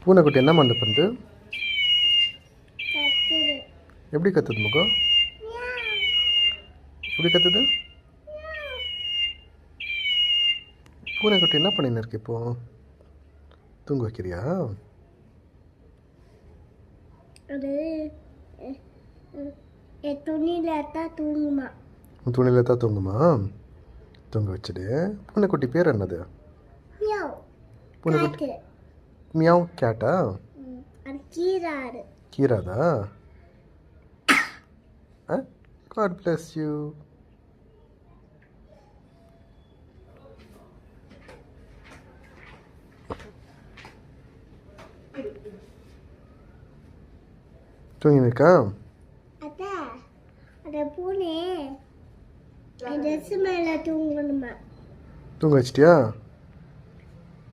பூனைக்குட்டி என்ன பண்ண பண்ணுது? எப்படி கத்துது முகம்? எப்படி கத்துது? பூனைக்குட்டி என்ன பண்ணின்னு இருக்கு இப்போ? தூங்க வைக்கிறியா? அது துணியில் தான் தூங்குமா. துணியில் தான் தூங்குமா? தூங்க வச்சுடு. பூனைக்குட்டி பேர் என்னது? பூனைக்குட்டி மியாவ் கேட்டா? அது கீராடு. கீராதா? God bless you. தூங்கினிருக்கா? அதான் அந்த பூனை ட்ரெஸ் மேலே தூங்கணுமா. தூங்க வச்சிட்டியா?